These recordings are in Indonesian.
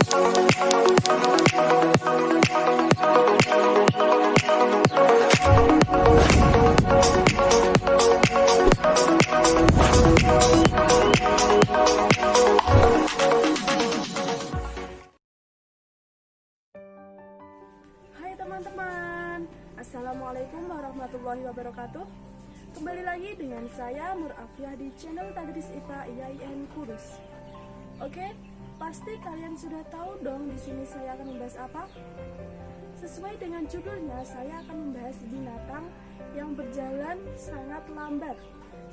Hai teman-teman, Assalamualaikum warahmatullahi wabarakatuh. Kembali lagi dengan saya Nur Afiah di channel Tadris IPA IAIN Kudus. Oke, pasti kalian sudah tahu dong di sini saya akan membahas apa? Sesuai dengan judulnya, saya akan membahas binatang yang berjalan sangat lambat,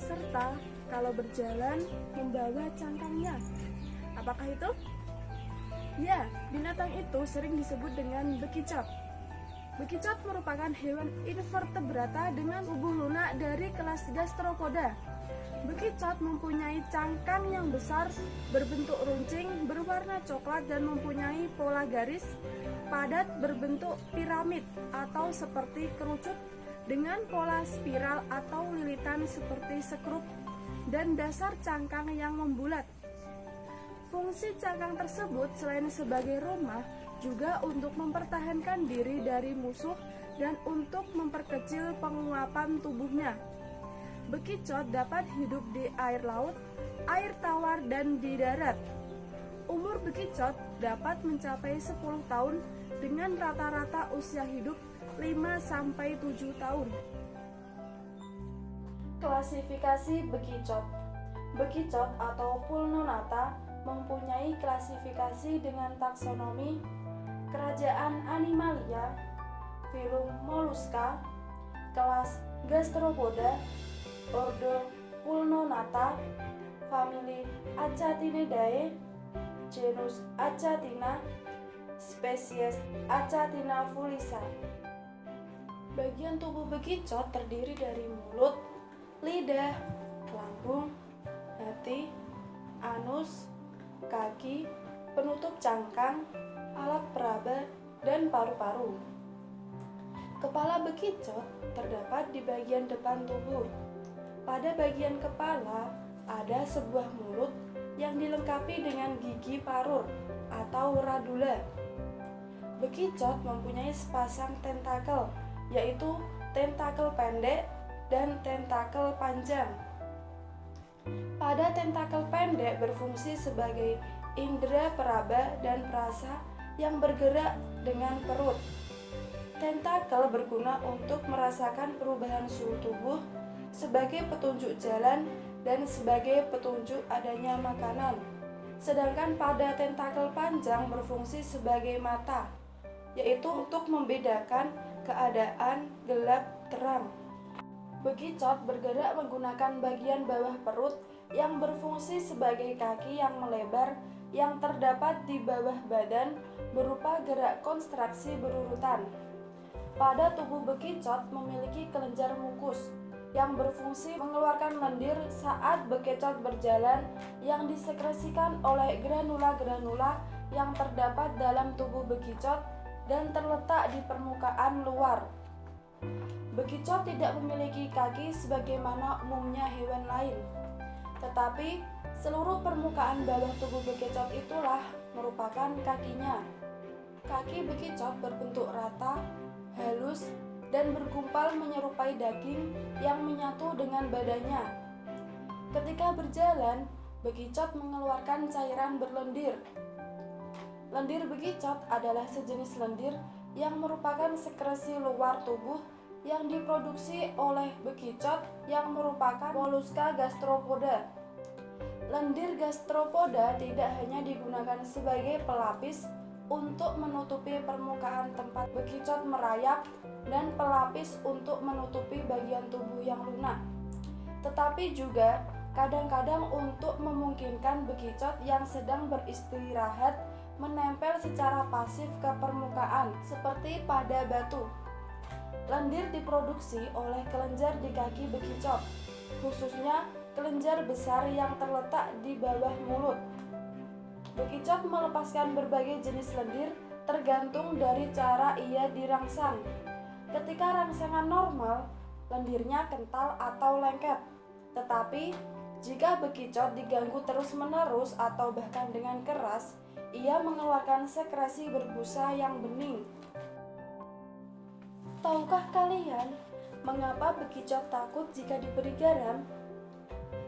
serta kalau berjalan membawa cangkangnya. Apakah itu? Ya, binatang itu sering disebut dengan bekicot. Bekicot merupakan hewan invertebrata dengan tubuh lunak dari kelas Gastropoda. Bekicot mempunyai cangkang yang besar, berbentuk runcing, berwarna coklat dan mempunyai pola garis padat berbentuk piramid atau seperti kerucut dengan pola spiral atau lilitan seperti sekrup dan dasar cangkang yang membulat. Fungsi cangkang tersebut selain sebagai rumah, juga untuk mempertahankan diri dari musuh dan untuk memperkecil penguapan tubuhnya. Bekicot dapat hidup di air laut, air tawar, dan di darat. Umur bekicot dapat mencapai 10 tahun dengan rata-rata usia hidup 5-7 tahun. Klasifikasi bekicot. Bekicot atau Pulmonata mempunyai klasifikasi dengan taksonomi Kerajaan Animalia, filum Mollusca, kelas Gastropoda, ordo Pulmonata, famili Acatinidae, genus Achatina, spesies Achatina fulisa. Bagian tubuh bekicot terdiri dari mulut, lidah, lambung, hati, anus, kaki, penutup cangkang, alat peraba, dan paru-paru. Kepala bekicot terdapat di bagian depan tubuh. Pada bagian kepala ada sebuah mulut yang dilengkapi dengan gigi parur atau radula. Bekicot mempunyai sepasang tentakel, yaitu tentakel pendek dan tentakel panjang. Pada tentakel pendek berfungsi sebagai indera peraba dan perasa yang bergerak dengan perut. Tentakel berguna untuk merasakan perubahan suhu tubuh, sebagai petunjuk jalan dan sebagai petunjuk adanya makanan. Sedangkan pada tentakel panjang berfungsi sebagai mata, yaitu untuk membedakan keadaan gelap terang. Bekicot bergerak menggunakan bagian bawah perut yang berfungsi sebagai kaki yang melebar yang terdapat di bawah badan berupa gerak kontraksi berurutan. Pada tubuh bekicot memiliki kelenjar mukus yang berfungsi mengeluarkan lendir saat bekicot berjalan yang disekresikan oleh granula-granula yang terdapat dalam tubuh bekicot dan terletak di permukaan luar. Bekicot tidak memiliki kaki sebagaimana umumnya hewan lain, tetapi seluruh permukaan bawah tubuh bekicot itulah merupakan kakinya. Kaki bekicot berbentuk rata, halus, dan bergumpal menyerupai daging yang menyatu dengan badannya. Ketika berjalan, bekicot mengeluarkan cairan berlendir. Lendir bekicot adalah sejenis lendir yang merupakan sekresi luar tubuh yang diproduksi oleh bekicot yang merupakan Mollusca gastropoda. Lendir gastropoda tidak hanya digunakan sebagai pelapis untuk menutupi permukaan tempat bekicot merayap dan pelapis untuk menutupi bagian tubuh yang lunak, tetapi juga kadang-kadang untuk memungkinkan bekicot yang sedang beristirahat menempel secara pasif ke permukaan seperti pada batu. Lendir diproduksi oleh kelenjar di kaki bekicot, khususnya kelenjar besar yang terletak di bawah mulut. Bekicot melepaskan berbagai jenis lendir tergantung dari cara ia dirangsang. Ketika rangsangan normal, lendirnya kental atau lengket. Tetapi, jika bekicot diganggu terus-menerus atau bahkan dengan keras, ia mengeluarkan sekresi berbusa yang bening. Tahukah kalian mengapa bekicot takut jika diberi garam?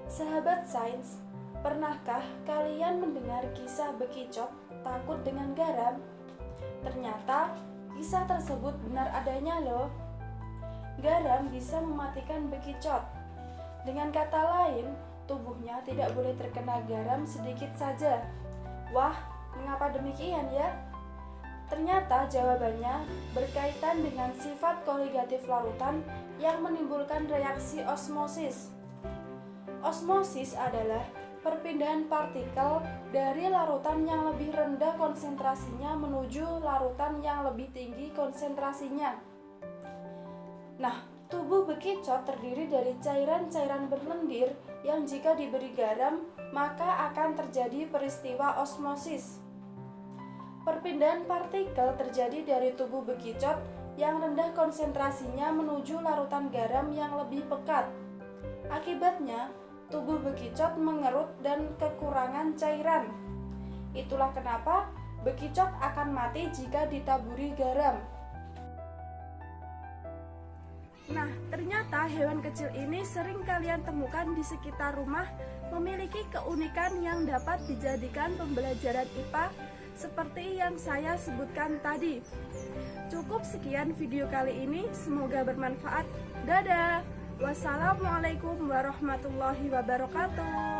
Sahabat sains, pernahkah kalian mendengar kisah bekicot takut dengan garam? Ternyata kisah tersebut benar adanya loh. Garam bisa mematikan bekicot. Dengan kata lain, tubuhnya tidak boleh terkena garam sedikit saja. Wah, mengapa demikian ya? Ternyata jawabannya berkaitan dengan sifat koligatif larutan yang menimbulkan reaksi osmosis. Osmosis adalah perpindahan partikel dari larutan yang lebih rendah konsentrasinya menuju larutan yang lebih tinggi konsentrasinya. Nah, tubuh bekicot terdiri dari cairan-cairan berlendir yang jika diberi garam, maka akan terjadi peristiwa osmosis. Perpindahan partikel terjadi dari tubuh bekicot yang rendah konsentrasinya menuju larutan garam yang lebih pekat. Akibatnya, tubuh bekicot mengerut dan kekurangan cairan. Itulah kenapa bekicot akan mati jika ditaburi garam. Nah, ternyata hewan kecil ini sering kalian temukan di sekitar rumah, memiliki keunikan yang dapat dijadikan pembelajaran IPA seperti yang saya sebutkan tadi. Cukup sekian video kali ini, semoga bermanfaat. Dadah. Wassalamualaikum warahmatullahi wabarakatuh.